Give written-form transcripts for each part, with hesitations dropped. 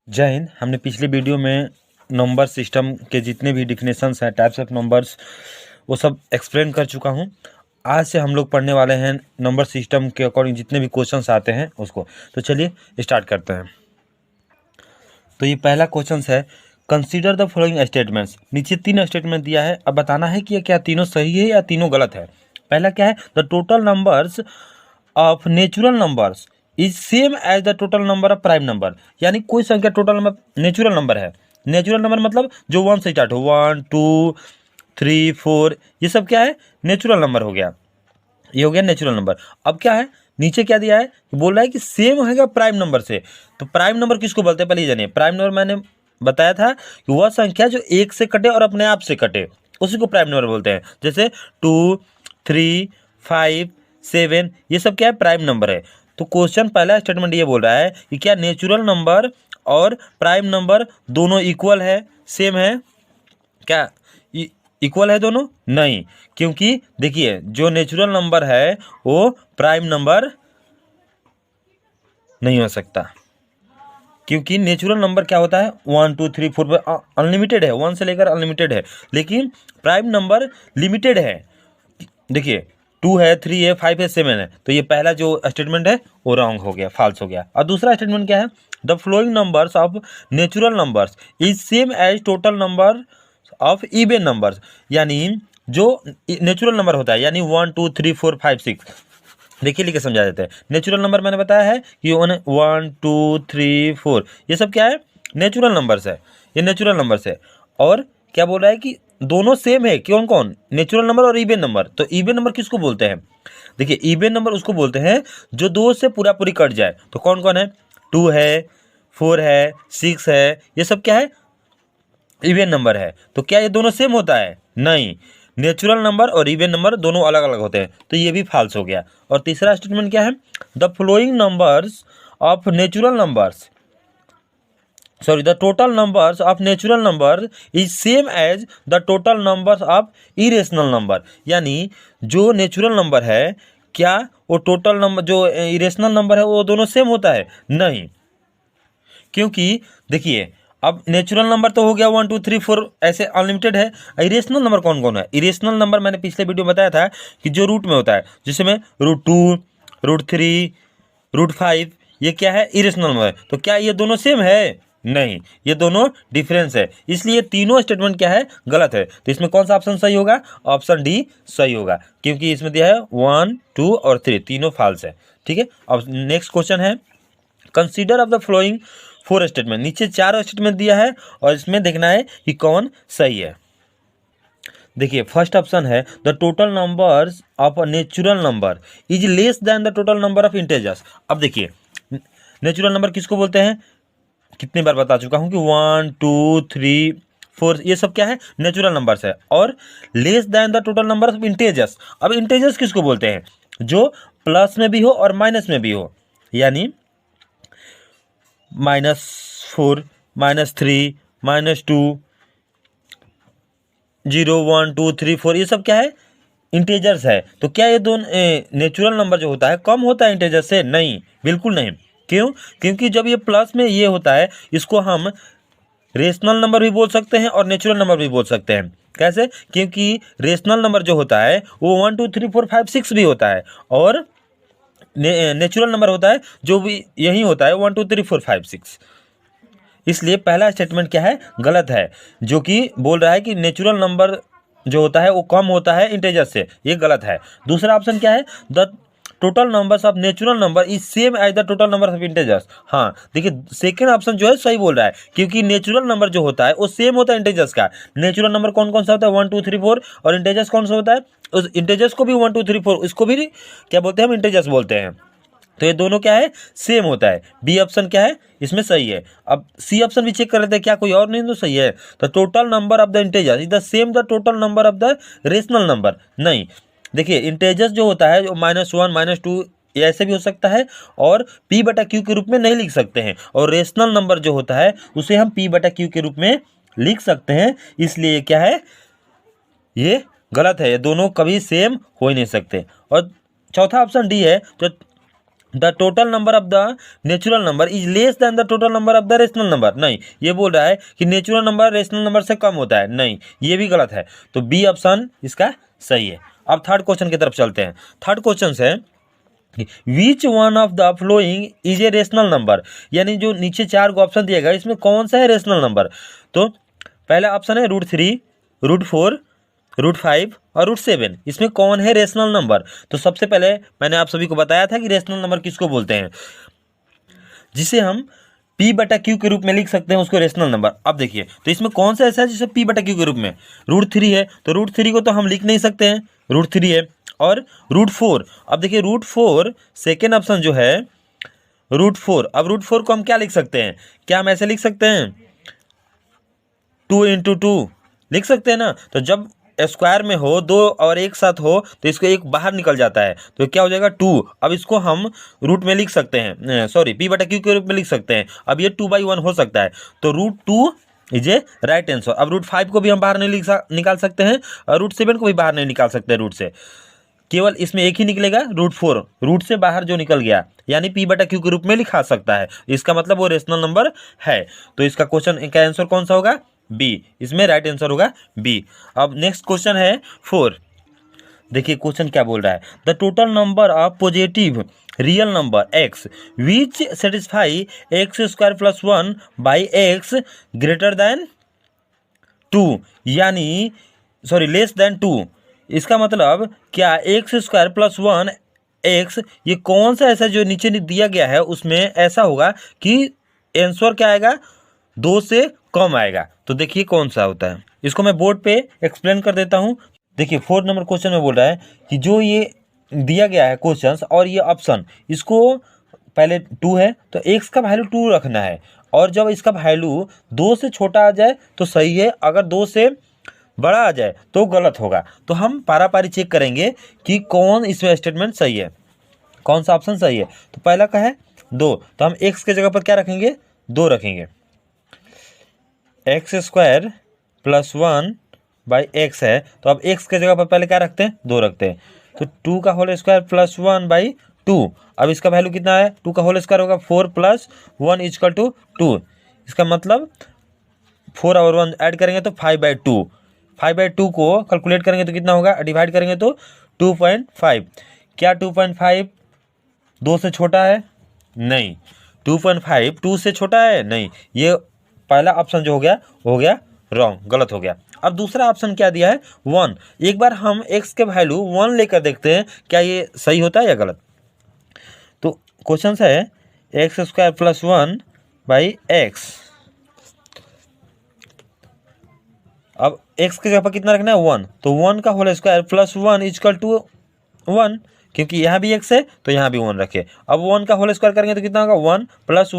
जय हिंद। हमने पिछले वीडियो में नंबर सिस्टम के जितने भी डिफिनेशंस हैं, टाइप्स ऑफ नंबर्स, वो सब एक्सप्लेन कर चुका हूँ। आज से हम लोग पढ़ने वाले हैं नंबर सिस्टम के अकॉर्डिंग जितने भी क्वेश्चंस आते हैं उसको। तो चलिए स्टार्ट करते हैं। तो ये पहला क्वेश्चन है, कंसीडर द फॉलोइंग स्टेटमेंट्स। नीचे 3 स्टेटमेंट दिया है, अब बताना है कि ये क्या तीनों सही है या तीनों गलत है। पहला क्या है, the total numbers of natural numbers is same as the total number of prime number. यानी कोई संख्या टोटल नंबर नेचुरल नंबर है। नेचुरल नंबर मतलब जो 1 से स्टार्ट हो, 1 2 3 4, ये सब क्या है, नेचुरल नंबर हो गया। ये हो गया नेचुरल नंबर। अब क्या है, नीचे क्या दिया है, बोल रहा है कि सेम होगा प्राइम नंबर से। तो प्राइम नंबर किसको बोलते हैं, पहले ये जानिए। प्राइम नंबर मैंने बताया था कि वह संख्या जो एक से कटे और अपने आप से कटे, उसी को प्राइम नंबर बोलते हैं। जैसे 2 3 5 7, ये सब क्या है, प्राइम नंबर है। तो क्वेश्चन पहला स्टेटमेंट ये बोल रहा है कि क्या नेचुरल नंबर और प्राइम नंबर दोनों इक्वल है, सेम है क्या, इक्वल है दोनों? नहीं, क्योंकि देखिए जो नेचुरल नंबर है वो प्राइम नंबर नहीं हो सकता। क्योंकि नेचुरल नंबर क्या होता है, 1 2 3 4 अनलिमिटेड है, 1 से लेकर अनलिमिटेड है। लेकिन प्राइम नंबर लिमिटेड है। देखिए 2 है, 3 है, 5 है, 7 है। तो ये पहला जो स्टेटमेंट है वो रॉन्ग हो गया, फॉल्स हो गया। और दूसरा स्टेटमेंट क्या है, the flowing numbers of natural numbers is same as total number of even numbers. यानी जो नेचुरल नंबर होता है, यानी 1 2 3 4 5 6, देखिए लिख के समझा देते हैं। नेचुरल नंबर मैंने बताया है कि 1 2 3 4, ये सब क्या है, नेचुरल नंबर्स है, ये नेचुरल नंबर्स है। और क्या बोल रहा है कि दोनों सेम है, कौन कौन, नेचुरल नंबर और इवन नंबर। तो इवन नंबर किसको बोलते हैं, देखिए इवन नंबर उसको बोलते हैं जो दो से पूरा पूरी कट जाए। तो कौन कौन है, 2 है, 4 है, 6 है, ये सब क्या है, इवन नंबर है। तो क्या ये दोनों सेम होता है? नहीं, नेचुरल नंबर और इवन नंबर दोनों अलग अलग होते हैं। तो ये भी फॉल्स हो गया। और तीसरा स्टेटमेंट क्या है, the flowing numbers of natural numbers, sorry, the total numbers of natural number is same as the total numbers of irrational number. यानी जो नेचुरल नंबर है, क्या वो टोटल नंबर जो इरेशनल नंबर है वो दोनों सेम होता है? नहीं, क्योंकि देखिए अब नेचुरल नंबर तो हो गया 1 2 3 4 ऐसे अनलिमिटेड है। इरेशनल नंबर कौन कौन है, इरेशनल नंबर मैंने पिछले वीडियो में बताया था कि जो रूट में होता है, जिसमें √2 √3 √5, ये क्या है, इरेशनल नंबर है। तो क्या ये दोनों सेम है? नहीं, ये दोनों डिफरेंस है। इसलिए तीनों स्टेटमेंट क्या है, गलत है। तो इसमें कौन सा ऑप्शन सही होगा, ऑप्शन डी सही होगा, क्योंकि इसमें दिया है 1 2 और 3, तीनों फॉल्स है। ठीक है। अब नेक्स्ट क्वेश्चन है, consider of the flowing 4 statement. नीचे 4 स्टेटमेंट दिया है और इसमें देखना है कि कौन सही है। देखिए फर्स्ट ऑप्शन है, the total numbers of a natural number is less than the total number of integers. अब देखिए नेचुरल नंबर किसको बोलते हैं, कितनी बार बता चुका हूं कि 1 2 3 4, ये सब क्या है, नेचुरल नंबर्स है। और less than the total number of integers. अब इंटेजर्स किसको बोलते हैं, जो प्लस में भी हो और माइनस में भी हो। यानी -4 -3 -2 0 1 2 3 4, ये सब क्या है, इंटेजर्स है। तो क्या ये दोनों नेचुरल नंबर जो होता है कम होता है इंटेजर से? नहीं, बिल्कुल नहीं। क्यों? क्योंकि जब ये प्लस में ये होता है, इसको हम रेशनल नंबर भी बोल सकते हैं और नेचुरल नंबर भी बोल सकते हैं। कैसे? क्योंकि रेशनल नंबर जो होता है वो 1 2 3 4 5 6 भी होता है, और नेचुरल नंबर होता है जो भी यही होता है 1 2 3 4 5 6। इसलिए पहला स्टेटमेंट क्या है, गलत है, जो कि बोल रहा है कि नेचुरल नंबर जो होता है वो कम होता है इंटेजर से, ये गलत है। दूसरा ऑप्शन क्या है, the total numbers of natural number is same as the total number of integers. हाँ देखिए सेकेंड ऑप्शन जो है सही बोल रहा है, क्योंकि नेचुरल नंबर जो होता है वो सेम होता है इंटेजर्स का। नेचुरल नंबर कौन कौन सा होता है, 1 2 3 4, और इंटेजर्स कौन सा होता है, उस इंटेजर्स को भी 1 2 3 4, इसको भी क्या बोलते हैं, हम इंटेजर्स बोलते हैं। तो ये दोनों क्या है, सेम होता है। बी ऑप्शन क्या है, इसमें सही है। अब सी ऑप्शन भी चेक कर लेते हैं, क्या कोई और नहीं तो सही है। तो total number of the integer is the same the total number of the rational number. नहीं, देखिए इंटेजर्स जो होता है, जो -1 -2 ये ऐसे भी हो सकता है, और p/q के रूप में नहीं लिख सकते हैं। और रेशनल नंबर जो होता है उसे हम p/q के रूप में लिख सकते हैं। इसलिए क्या है, ये गलत है, ये दोनों कभी सेम हो ही नहीं सकते। और चौथा ऑप्शन डी है, जो the total number of the natural number is less than the total number of the rational number. नहीं, ये बोल रहा है कि नेचुरल नंबर रेशनल नंबर से कम होता है। नहीं, ये भी गलत है। तो बी ऑप्शन इसका सही है। अब थर्ड क्वेश्चन की तरफ चलते हैं। थर्ड क्वेश्चन है which one of the following is a rational number, यानी जो नीचे 4 को ऑप्शन दिया गया इसमें कौन सा है रेशनल नंबर। तो पहला ऑप्शन है √3, √4, √5 और √7। इसमें कौन है रेशनल नंबर। तो सबसे पहले मैंने आप सभी को बताया था कि रेशनल नंबर किसको बोलते हैं, जिसे हम P/Q के रूप में लिख सकते हैं, उसको रेशनल नंबर। अब देखिए तो इसमें कौन सा ऐसा है जिसे P/Q के रूप में, √3 है तो √3 को तो हम लिख नहीं सकते हैं, √3 है। और √4, अब देखिए √4 सेकेंड ऑप्शन जो है √4, अब √4 को हम क्या लिख सकते हैं, क्या हम ऐसे लिख सकते हैं 2 × 2 लिख सकते हैं ना। तो जब स्क्वायर में हो 2 और एक साथ हो तो इसको एक बाहर निकल जाता है तो क्या हो जाएगा 2। अब इसको हम रूट में लिख सकते हैं, सॉरी P/Q के रूप में लिख सकते हैं। अब ये 2/1 हो सकता है तो √2 इज ए राइट आंसर। अब √5 को भी हम बाहर नहीं निकाल सकते हैं और √7 को भी बाहर नहीं निकाल सकते रूट से, केवल इसमें एक ही निकलेगा √4, रूट से बाहर जो निकल गया यानी P/Q के रूप में लिखा सकता है। इसका मतलब वो रेशनल नंबर है। तो इसका क्वेश्चन का आंसर कौन सा होगा, बी। इसमें राइट आंसर होगा बी। अब नेक्स्ट क्वेश्चन है 4। देखिए क्वेश्चन क्या बोल रहा है, the total number of positive real number x which satisfy x² + 1 by x greater than 2 यानी सॉरी लेस देन 2। इसका मतलब क्या x² + 1 x ये कौन सा ऐसा जो नीचे दिया गया है उसमें ऐसा होगा कि आंसर क्या आएगा 2 से कम आएगा। तो देखिए कौन सा होता है, इसको मैं बोर्ड पे एक्सप्लेन कर देता हूँ। देखिए 4 नंबर क्वेश्चन में बोल रहा है कि जो ये दिया गया है क्वेश्चंस और ये ऑप्शन, इसको पहले 2 है तो x का वैल्यू 2 रखना है और जब इसका वैल्यू 2 से छोटा आ जाए तो सही है, अगर 2 से बड़ा आ जाए तो गलत होगा। तो हम पारा पारी चेक करेंगे कि कौन इसमें स्टेटमेंट सही है, कौन सा ऑप्शन सही है। तो पहला का है 2, तो हम x के जगह पर क्या रखेंगे 2 रखेंगे। x² + 1 बाई x है तो अब x के जगह पर पहले क्या रखते हैं 2 रखते हैं। तो 2 का होल स्क्वायर + 1 बाई 2, अब इसका वैल्यू कितना है 2 का होल स्क्वायर होगा 4 + 1 = 2। इसका मतलब 4 और 1 ऐड करेंगे तो 5/2, 5/2 को कैलकुलेट करेंगे तो कितना होगा, डिवाइड करेंगे तो 2.5। क्या 2.5 2 से छोटा है, नहीं। 2.5 2 से छोटा है, नहीं। ये पहला ऑप्शन जो हो गया रॉन्ग, गलत हो गया। अब दूसरा ऑप्शन क्या दिया है 1। एक बार हम x के वैल्यू 1 लेकर देखते हैं क्या ये सही होता है या गलत। तो क्वेश्चन है x² + 1 बाई x। अब x के जगह पर कितना रखना है 1, तो 1 का होल स्क्वायर + 1 = 1, क्योंकि यहाँ भी x है तो यहाँ भी 1 रखे। अब 1 का होल स्क्वायर करेंगे तो कितना होगा 1 +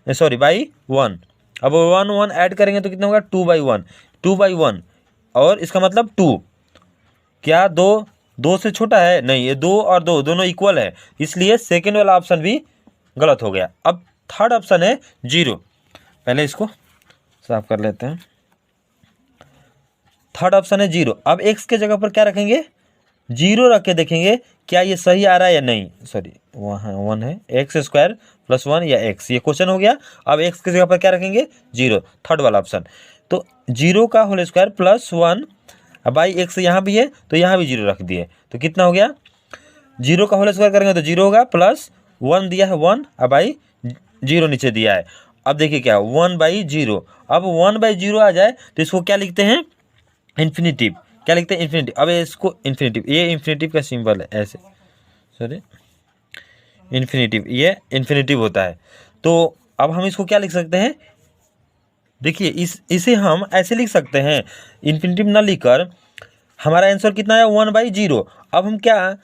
1 सॉरी बाई 1। अब 1 1 ऐड करेंगे तो कितना होगा 2/1, 2/1 और इसका मतलब 2। क्या 2 से छोटा है, नहीं। ये 2 और 2 दोनों इक्वल है, इसलिए सेकेंड वाला ऑप्शन भी गलत हो गया। अब थर्ड ऑप्शन है 0। पहले इसको साफ कर लेते हैं। थर्ड ऑप्शन है 0। अब x के जगह पर क्या रखेंगे 0 रख के देखेंगे क्या ये सही आ रहा है या नहीं। सॉरी वहाँ 1 है, x² + 1 या x, ये क्वेश्चन हो गया। अब x के जगह पर क्या रखेंगे 0, थर्ड वाला ऑप्शन। तो 0 का होल स्क्वायर + 1 बाई x यहाँ भी है तो यहाँ भी 0 रख दिए तो कितना हो गया 0 का होल स्क्वायर करेंगे तो 0 होगा, प्लस 1 दिया है 1 बाई 0 नीचे दिया है। अब देखिए क्या 1/0। अब 1/0 आ जाए तो इसको क्या लिखते हैं इन्फिनिटिव। क्या लिखते हैं इन्फिनिटिव। अब इसको इन्फिनिटिव, ये इन्फिनिटिव का सिंबल है ऐसे, सॉरी इन्फिनिटिव, ये इन्फिनिटिव होता है। तो अब हम इसको क्या लिख सकते हैं, देखिए इसे हम ऐसे लिख सकते हैं इन्फिनिटिव ना लिखकर। हमारा आंसर कितना है 1/0। अब हम क्या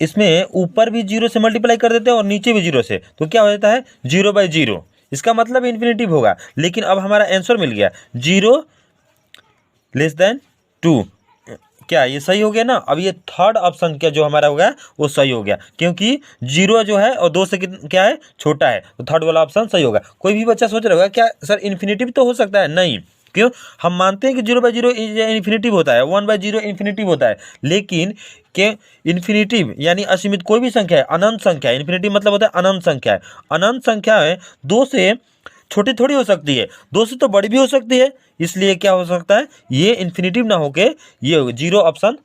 इसमें ऊपर भी 0 से मल्टीप्लाई कर देते हैं और नीचे भी 0 से, तो क्या हो जाता है 0/0। इसका मतलब इन्फिनिटिव होगा। लेकिन अब हमारा आंसर मिल गया 0 << 2। क्या ये सही हो गया ना। अब ये थर्ड ऑप्शन क्या जो हमारा होगा वो सही हो गया, क्योंकि 0 जो है और 2 से क्या है छोटा है, तो थर्ड वाला ऑप्शन सही होगा। कोई भी बच्चा सोच रहा होगा क्या सर इन्फिनिटिव तो हो सकता है, नहीं। क्यों? हम मानते हैं कि 0/0 इन्फिनिटिव होता है, 1/0 इन्फिनिटिव होता है, लेकिन के इन्फिनिटिव यानी असीमित कोई भी संख्या है, अनंत संख्या है, इन्फिनिटिव मतलब होता है अनंत संख्या है। अनंत संख्या है 2 से छोटी थोड़ी हो सकती है, 2 से तो बड़ी भी हो सकती है, इसलिए क्या हो सकता है, ये इन्फिनिटिव ना होके ये 0 ऑप्शन